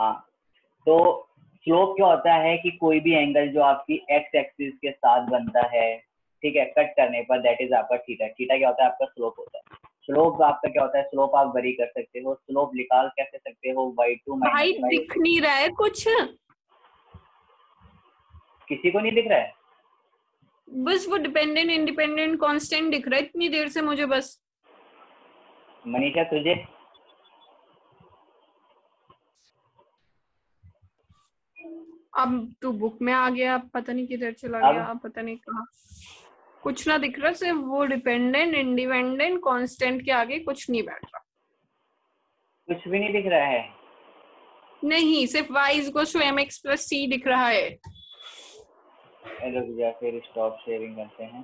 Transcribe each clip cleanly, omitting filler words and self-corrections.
हाँ, तो स्लोप क्या होता है कि कोई भी एंगल जो आपकी एक्स एक्सिस के साथ बनता है, ठीक है, कट करने पर, दैट इज आपका थीटा। थीटा क्या होता है? आपका स्लोप होता है। स्लोप आपका क्या होता है? स्लोप आप वरी कर सकते हो, स्लोप निकाल कैसे सकते हो? y2 भाई माइनस दिख नहीं रहा है कुछ, किसी को नहीं दिख रहा है? बस वो डिपेंडेंट इंडिपेंडेंट कांस्टेंट दिख रहा है इतनी देर से मुझे बस। मनीषा तुझे? अब तू बुक में आ गया, अब पता नहीं किधर चला अब गया, अब पता नहीं कहाँ। कुछ ना दिख रहा, सिर्फ वो डिपेंडेंट इंडिपेंडेंट कांस्टेंट के आगे कुछ नहीं बैठ रहा। कुछ भी नहीं दिख रहा है? नहीं, सिर्फ y equals to mx plus c दिख रहा है। रुक जा, फिर स्टॉप शेयरिंग करते हैं।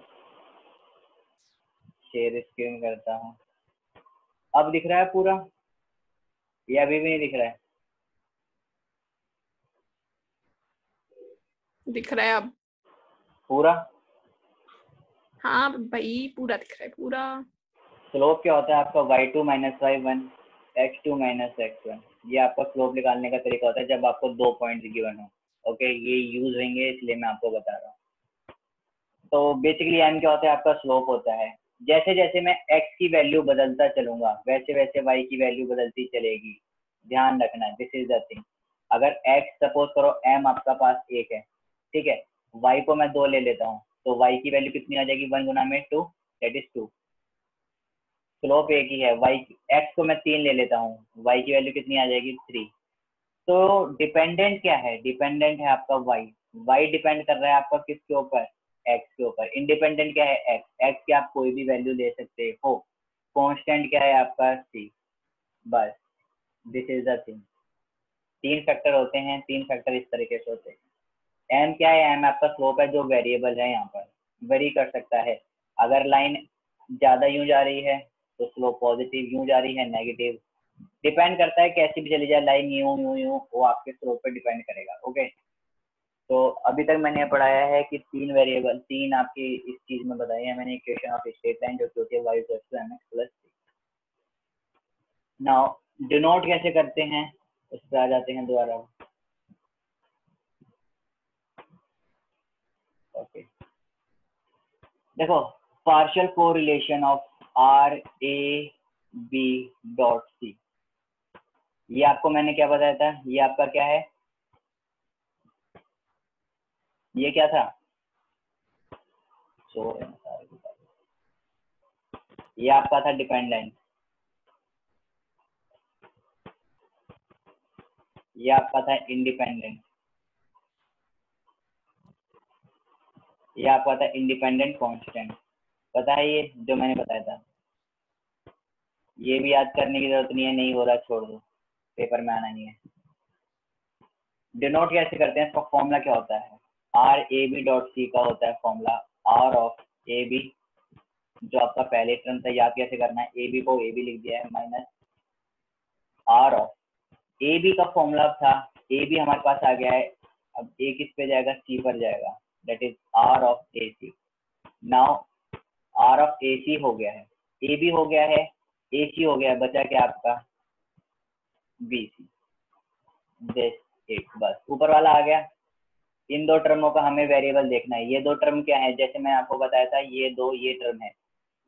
शेयर स्क्रीन करता हूँ। अब दिख रहा है पूरा या अभी भी नहीं दिख रहा है? दिख रहा है अब। पूरा? हाँ भाई पूरा दिख रहा है पूरा। स्लोप क्या होता है आपका? y2 minus y1 x2 minus x1। ये आपका स्लोप निकालने का तरीका होता है जब आपको 2 पॉइंट गिवन हो। ओके, ये यूज होंगे इसलिए मैं आपको बता रहा हूँ। तो बेसिकली m क्या होता है? आपका स्लोप होता है। जैसे जैसे मैं x की वैल्यू बदलता चलूंगा वैसे वैसे y की वैल्यू बदलती चलेगी। ध्यान रखना, दिस इज द थिंग। अगर x सपोज करो m आपका पास 1 है, ठीक है, y को मैं 2 ले लेता हूँ, तो y की वैल्यू कितनी आ जाएगी? 1 गुना में 2, दैट इज 2। स्लोप एक ही है। y x को मैं 3 ले लेता हूँ, y की वैल्यू कितनी आ जाएगी? 3। तो डिपेंडेंट क्या है? डिपेंडेंट है आपका y। y डिपेंड कर रहा है आपका किसके ऊपर? x के ऊपर। इंडिपेंडेंट क्या है? x। x की आप कोई भी वैल्यू ले सकते हो। कांस्टेंट क्या है आपका? c। बस, this is the thing. 3 factor होते हैं, 3 फैक्टर इस तरीके से होते हैं। m क्या है? m आपका स्लोप है जो वेरिएबल है, यहाँ पर वेरी कर सकता है। अगर लाइन ज्यादा यूं जा रही है तो स्लोप पॉजिटिव, यूं जा रही है नेगेटिव। डिपेंड करता है कैसी भी चली जाए लाइन, यूं यूं यूं, वो आपके स्लोप पे डिपेंड करेगा। ओके, तो अभी तक मैंने पढ़ाया है कि 3 वेरिएबल, 3 आपकी इस चीज में बताई है मैंने। इक्वेशन ऑफ स्ट्रेट लाइन जो कि होती है y equals to mx plus c। Now denote कैसे करते हैं उस पर आ जाते हैं दोबारा। ओके, देखो, partial correlation of r a b dot c। ये आपको मैंने क्या बताया था? ये आपका क्या है? ये क्या था? ये आपका था डिपेंडेंट, ये आपका था इंडिपेंडेंट, ये आपका था इंडिपेंडेंट कांस्टेंट। पता है ये जो मैंने बताया था? ये भी याद करने की जरूरत नहीं है, नहीं हो रहा छोड़ दो, पेपर में आना नहीं है। डिनोट कैसे करते हैं? इसका फॉर्मूला क्या होता है? R A B dot C का होता है formula R of A B, जो आपका पहले टर्म था। याद कैसे करना है? ए बी को ए बी लिख दिया है, minus R of A B का फॉर्मूला था, ए बी हमारे पास आ गया है। अब ए किस पे जाएगा? सी पर जाएगा, that is R of A C. Now R of A C हो गया है, ए बी हो गया है, ए सी हो गया है, बचा क्या आपका? B C. दिस एक, बस ऊपर वाला आ गया। इन दो टर्मों का हमें वेरिएबल देखना है। ये दो टर्म क्या है? जैसे मैं आपको बताया था, ये टर्म है।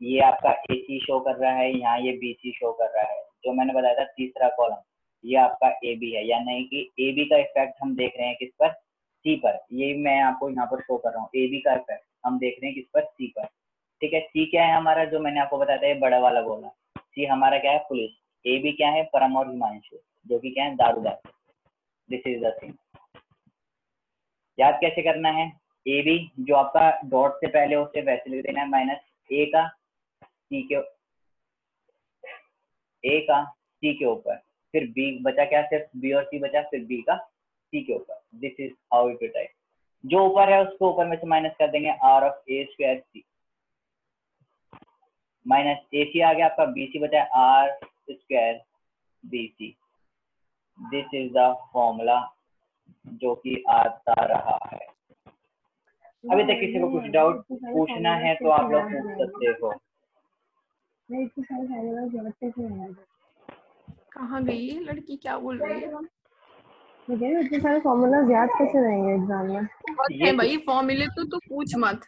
ये आपका ए सी शो कर रहा है, यहाँ ये बी सी शो कर रहा है। जो मैंने बताया था तीसरा कॉलम, ये आपका ए बी है, यानी कि ए बी का इफेक्ट हम देख रहे हैं किस पर? सी पर। ये मैं आपको यहाँ पर शो कर रहा हूँ, ए बी का इफेक्ट हम देख रहे हैं किस पर? सी पर। ठीक है, सी क्या है हमारा? जो मैंने आपको बताया था ये बड़ा वाला गोला। सी हमारा क्या है? पुलिस। ए बी क्या है? परम और हिमांशु, जो कि क्या है? दारूदार। This is the thing. याद कैसे करना है? ए बी जो आपका डॉट से पहले उससे वैसे लिख देना है, माइनस ए का सी के, ए का सी के ऊपर, फिर बी बचा क्या? सिर्फ बी और सी बचा, फिर बी का सी के ऊपर। This is how it type. जो ऊपर है उसको ऊपर में से माइनस कर देंगे, R of A square C, minus A C आ गया आपका, बी सी बचा R square B C. This is the formula जो कि आता रहा है। अभी तक किसी को कुछ डाउट पूछना है तो आप लोग पूछ सकते हो। कहाँ गई ये लड़की, क्या बोल रही है? इतने सारे फॉर्मूला याद कैसे रहेंगे एग्जाम में? बहुत ये है भाई फॉर्मूले तो पूछ मत।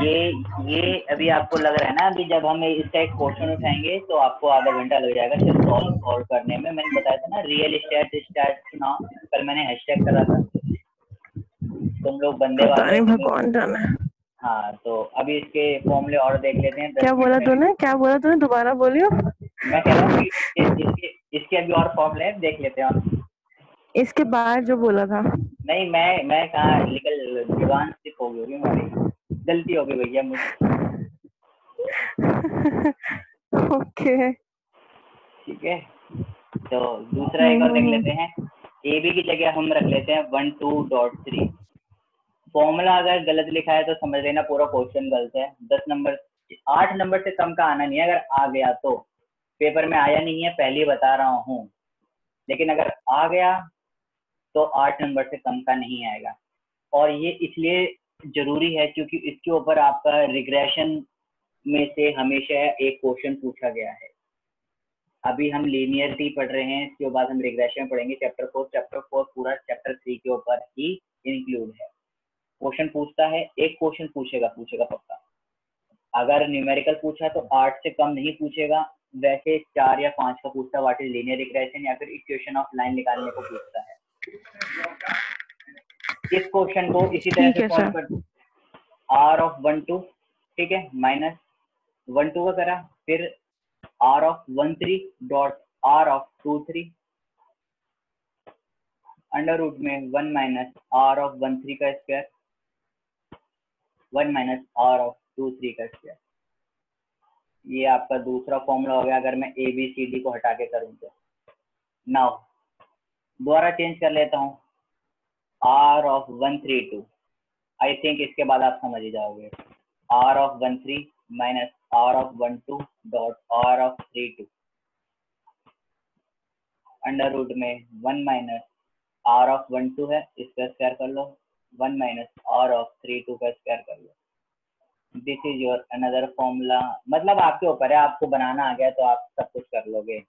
ये अभी आपको लग रहा है ना, अभी जब हम इसका एक क्वेश्चन उठाएंगे तो आपको आधा घंटा लग जाएगा सिर्फ सॉल्व करने में। मैंने बताया था ना रियल स्टैट चुनाव, कल मैंने हैशटैग करा था, तुम लोग बंदे पता वाले नहीं, हो। भगवान जाने। हाँ तो अभी इसके फॉर्मूले और देख लेते हैं 10 क्या बोला मिनट में। तूने, क्या बोला तूने, दोबारा बोलियो। मैं कह रहा हूँ कि इसके अभी और फॉर्मूले हैं, देख लेते हैं। इसके बाद जो बोला था। नहीं मैं कहाँ निकल, जुबान स्लिप हो गई होगी हमारी, गलती हो गई भैया मुझसे। ओके ठीक है, तो दूसरा एक और देख लेते हैं। ए बी की जगह हम रख लेते हैं 12.3। फॉर्मूला अगर गलत लिखा है तो समझ लेना पूरा क्वेश्चन गलत है। 10 नंबर 8 नंबर से कम का आना नहीं है, अगर आ गया तो। पेपर में आया नहीं है पहले ही बता रहा हूँ, लेकिन अगर आ गया तो 8 नंबर से कम का नहीं आएगा। और ये इसलिए जरूरी है क्योंकि इसके ऊपर आपका रिग्रेशन में से हमेशा एक क्वेश्चन पूछा गया है। अभी हम लीनियरिटी पढ़ रहे हैं, इसके बाद हम रिग्रेशन पढ़ेंगे चैप्टर 4 पूरा चैप्टर 3 के ऊपर ही इंक्लूड है। क्वेश्चन पूछता है, एक क्वेश्चन पूछेगा पक्का। अगर न्यूमेरिकल पूछा तो 8 से कम नहीं पूछेगा, वैसे 4 या 5 का पूछता है, व्हाट इज लीनियर रिग्रेशन या फिर इक्वेशन ऑफ लाइन निकालने को पूछता है। इस क्वेश्चन को इसी तरह से सॉल्व कर, आर ऑफ 1 2, ठीक है, माइनस 1 2 का करा, फिर R of 1 3 dot R of 2 3 under root में 1 माइनस आर ऑफ 1 3 का स्क्वायर, 1 माइनस आर ऑफ 2 3 का स्क्वायर। ये आपका दूसरा फॉर्मूला हो गया अगर मैं ए बी सी डी को हटा के करूँ तो। नाउ दोबारा चेंज कर लेता हूँ, आर ऑफ 1 3 2। आई थिंक इसके बाद आप समझ ही जाओगे। R of 1 3 minus R of 1 2 dot R of 3 2 under root में 1 माइनस आर ऑफ 1 2 है, इसका स्क्वायर कर लो, 1 माइनस आर ऑफ 3 2 का स्क्वायर कर लो। This is your another formula. मतलब आपके ऊपर है, आपको बनाना आ गया तो आप सब कुछ कर लोगे,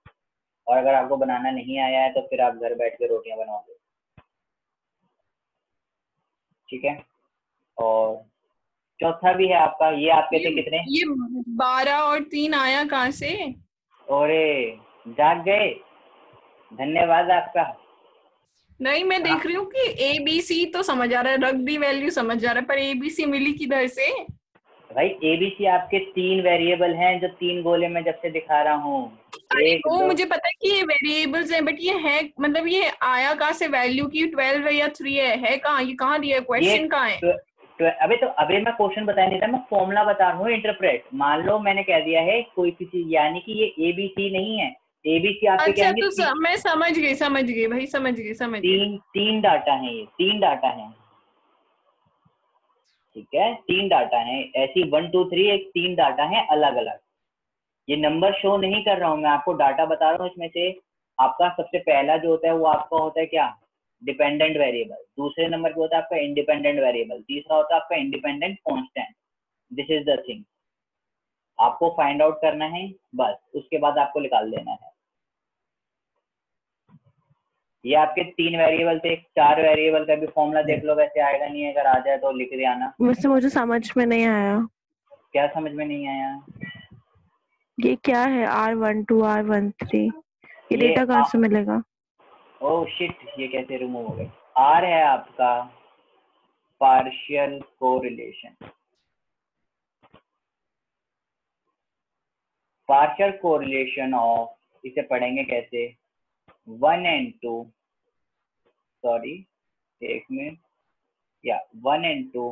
और अगर आपको बनाना नहीं आया है तो फिर आप घर बैठ के रोटियां बनाओगे। ठीक है, और चौथा भी है आपका, ये आपके थे कितने? ये 12 और 3 आया कहाँ से? ओरे जाग गए, धन्यवाद आपका। नहीं मैं देख रही हूँ कि ए बी सी तो समझ आ रहा है, रख दी वैल्यू समझ आ रहा है, पर ए बी सी मिली किधर से? भाई एबीसी आपके 3 वेरिएबल हैं जो 3 गोले में जब से दिखा रहा हूँ। एक वो दो, मुझे पता है कि ये वेरिएबल्स है, बट ये है मतलब ये आया कहाँ से वैल्यू की? 12 है या 3 है कहाँ? ये कहाँ दिया है? ये क्वेश्चन कहाँ है? अबे मैं क्वेश्चन बता नहीं था, मैं फॉर्मूला बता रहा हूँ इंटरप्रेट। मान लो मैंने कह दिया है कोई किसी, यानी कि ये एबीसी नहीं है। एबीसी आपके क्या अच्छा होंगे? तो मैं समझ गई भाई, समझ गई। तीन डाटा है, ये 3 डाटा है। ठीक है, 3 डाटा है, ऐसी 1 2 3 एक 3 डाटा है अलग अलग। ये नंबर शो नहीं कर रहा हूँ, मैं आपको डाटा बता रहा हूँ। इसमें से आपका सबसे पहला जो होता है वो आपका होता है क्या? Dependent variable. दूसरे नंबर पे होता है आपका इंडिपेंडेंट वेरिएबल। तीसरा होता है आपका independent constant. This is the thing, आपको फाइंड आउट करना है बस, उसके बाद आपको निकाल देना है। ये आपके 3 वेरिएबल थे, 4 वेरिएबल का भी फॉर्मूला देख लो, वैसे आएगा नहीं, अगर आ जाए तो लिख दे आना। वैसे मुझे समझ में नहीं आया। क्या समझ में नहीं आया? ये क्या है R12 R13? ये डेटा कहाँ से मिलेगा? ओह शिट, ये कैसे रिमूव हो गए? आर है आपका partial correlation. Partial correlation of, इसे पढ़ेंगे कैसे? 1 and 2, सॉरी एक मिनट, या 1 and 2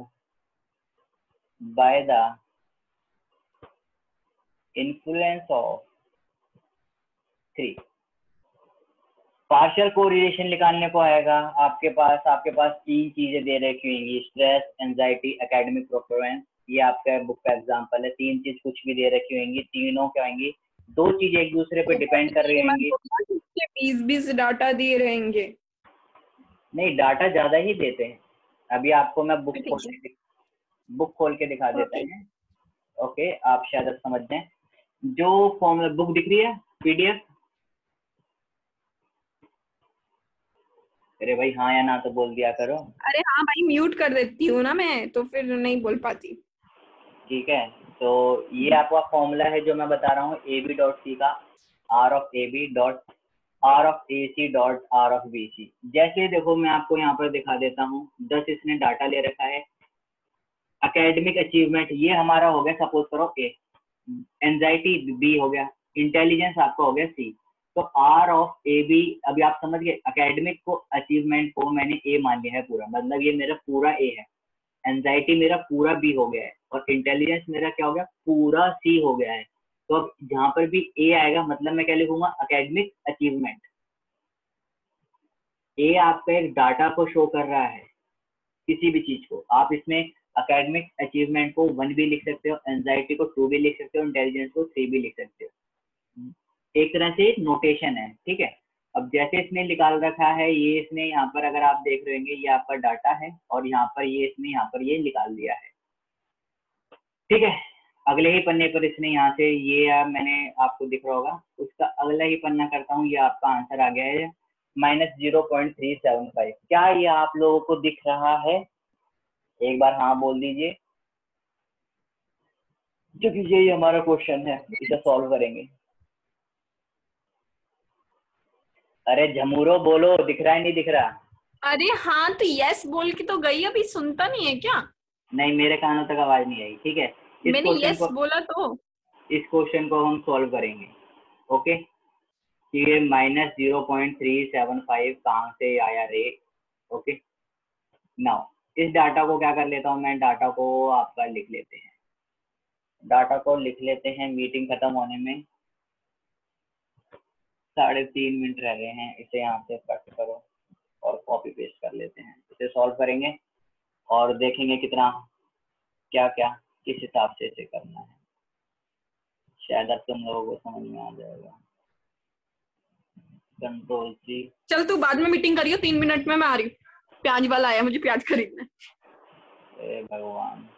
by the influence of 3। Partial correlation निकालने को आएगा आपके पास 3 चीजें दे रखी होंगी, स्ट्रेस, एंजाइटी, एकेडमिक परफॉर्मेंस। ये आपका बुक का एग्जांपल है। 3 चीज कुछ भी दे रखी होंगी, तीनों क्या होंगी? 2 चीजें एक दूसरे पे डिपेंड कर रही होंगी। 20 डाटा दिए रहेंगे। नहीं, डाटा ज्यादा ही देते हैं। अभी आपको मैं बुक खोल के दिखा देता है। ओके, आप शायद समझ जाएं। जो फॉर्मूला बुक दिख रही है, पीडीएफ, अरे भाई हाँ या ना तो बोल दिया करो। अरे हाँ भाई, म्यूट कर देती हूँ ना मैं, तो फिर नहीं बोल पाती। ठीक है, तो ये आपका फॉर्मूला है जो मैं बता रहा हूँ, ए बी डॉट सी का, R of A B dot R of A C dot R of B C. जैसे देखो मैं आपको यहाँ पर दिखा देता हूँ, 10 इसने डाटा ले रखा है। एकेडमिक अचीवमेंट ये हमारा हो गया, सपोज करो ए, एंजाइटी बी हो गया, इंटेलिजेंस आपका हो गया सी। तो आर ऑफ ए बी, अभी आप समझ गए, एकेडमिक को अचीवमेंट को मैंने ए मान लिया है पूरा, मतलब ये मेरा पूरा ए है। एंजाइटी मेरा पूरा बी हो गया है, और इंटेलिजेंस मेरा क्या हो गया, पूरा सी हो गया है। तो अब जहां पर भी ए आएगा, मतलब मैं क्या लिखूंगा, एकेडमिक अचीवमेंट। ए आपका एक डाटा को शो कर रहा है, किसी भी चीज को। आप इसमें एकेडमिक अचीवमेंट को 1 भी लिख सकते हो, एंजाइटी को 2 भी लिख सकते हो, इंटेलिजेंस को 3 भी लिख सकते हो। एक तरह से नोटेशन है, ठीक है। अब जैसे इसने निकाल रखा है, ये इसने यहाँ पर अगर आप देख रहे होंगे, ये आपका डाटा है, और यहाँ पर ये इसने यहाँ पर ये निकाल दिया है, ठीक है। अगले ही पन्ने पर इसने यहाँ से ये मैंने आपको दिख रहा होगा, उसका अगला ही पन्ना करता हूँ, ये आपका आंसर आ गया है -0.375। क्या ये आप लोगों को दिख रहा है? एक बार हाँ बोल दीजिए, क्योंकि यही हमारा क्वेश्चन है, इसे सॉल्व करेंगे। अरे झमूरो बोलो, दिख रहा है नहीं दिख रहा? अरे हाँ, तो यस बोल के तो गई, अभी सुनता नहीं है क्या? नहीं, मेरे कानों तक आवाज नहीं आई, ठीक है। मैंने यस बोला तो। इस क्वेश्चन को हम सॉल्व करेंगे, ओके। ये -0.375 कहाँ से आया रे? ओके, नाउ इस डाटा को क्या कर लेता हूँ मैं, डाटा को आपका लिख लेते हैं, डाटा को लिख लेते हैं। मीटिंग खत्म होने में 3.5 मिनट रह गए हैं, इसे यहाँ से कट करो और कॉपी पेस्ट कर लेते हैं। इसे सॉल्व करेंगे और देखेंगे कितना क्या क्या किस हिसाब से इसे करना है, शायद अब तुम लोगों को समझ में आ जाएगा। Control C. चल तू बाद में मीटिंग करियो, 3 मिनट में मैं आ रही हूँ। प्याज वाला आया, मुझे प्याज खरीदना है। हे भगवान,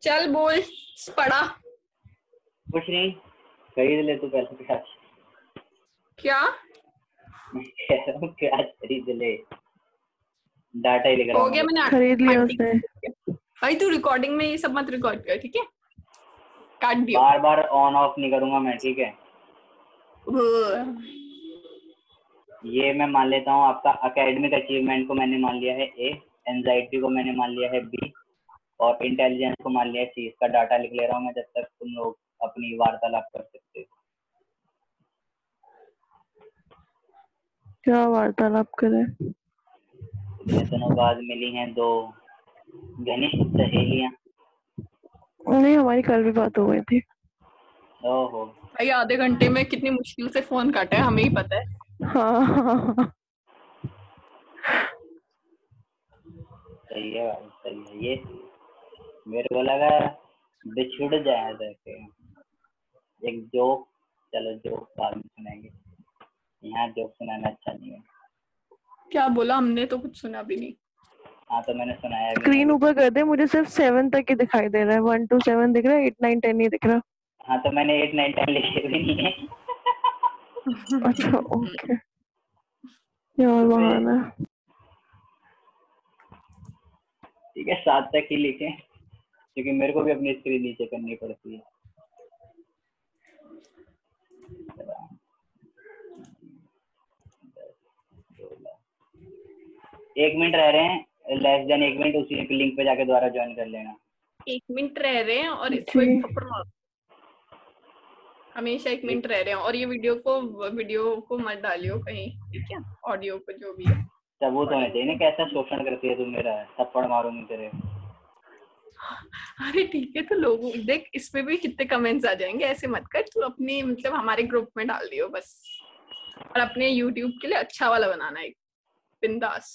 चल बोल, पढ़ा। कुछ नहीं, खरीद ले तू पैसे के साथ। क्या प्याज खरीद ले, डाटा ही लिख रहा हो हूँ गया? मैंने खरीद लिया उसने। भाई तू रिकॉर्डिंग में ये सब मत रिकॉर्ड कर, ठीक है? काट दियो। बार बार ऑन ऑफ नहीं करूंगा मैं, ठीक है। ये मैं मान लेता हूँ आपका एकेडमिक अचीवमेंट को मैंने मान लिया है ए, एंजाइटी को मैंने मान लिया है बी, और इंटेलिजेंस को मान लिया है सी। इसका डाटा लिख ले रहा हूँ मैं, जब तक तुम लोग अपनी वार्तालाप कर सकते हो। क्या वार्तालाप करे? इतने दिनों बाद मिली हैं दो घनिष्ठ सहेलियां। नहीं, हमारी कल भी बात हो गई थी। ओहो, भाई आधे घंटे में कितनी मुश्किल से फोन काटा है, हमें ही पता है। हाँ। सही है भाई, सही है। ये मेरे को लगा बिछुड़ जाए करके एक जोक। चलो जोक बाद में सुनाएंगे, यहाँ जोक सुनाना अच्छा नहीं है। क्या बोला? हमने तो कुछ सुना भी नहीं। हाँ तो मैंने सुनाया भी स्क्रीन नहीं। ऊपर कर दे, मुझे सिर्फ 7 तक ही दिखाई दे रहा है। 1 to 7 दिख रहा है, 8 9 10 नहीं दिख रहा। हाँ तो मैंने 8 9 10 लिखे भी नहीं है। अच्छा ओके, यार बहाना। ठीक है, 7 तक ही लिखे, क्योंकि मेरे को भी अपनी स्क्रीन नीचे करनी पड़ती है। 1 मिनट रह रहे हैं, लेस देन 1 मिनट, उसी लिंक पे जाके दोबारा ज्वाइन कर लेना। 1 मिनट रह रहे हैं और इसको एक थप्पड़ मारो। हमेशा 1 मिनट रह रहे हैं, और ये वीडियो को मत डालियो कहीं, ठीक है? ऑडियो को जो भी है सबूत होने चाहिए ना, कैसा शोषण करती है तू मेरा, थप्पड़ मारूंगी तेरे। अरे ठीक है, तो लोगों देख इसमें भी कितने कमेंट्स आ जाएंगे, ऐसे मत कर तू, अपनी मतलब हमारे ग्रुप में डाल दियो बस, और अपने YouTube के लिए अच्छा वाला बनाना है, बिंदास।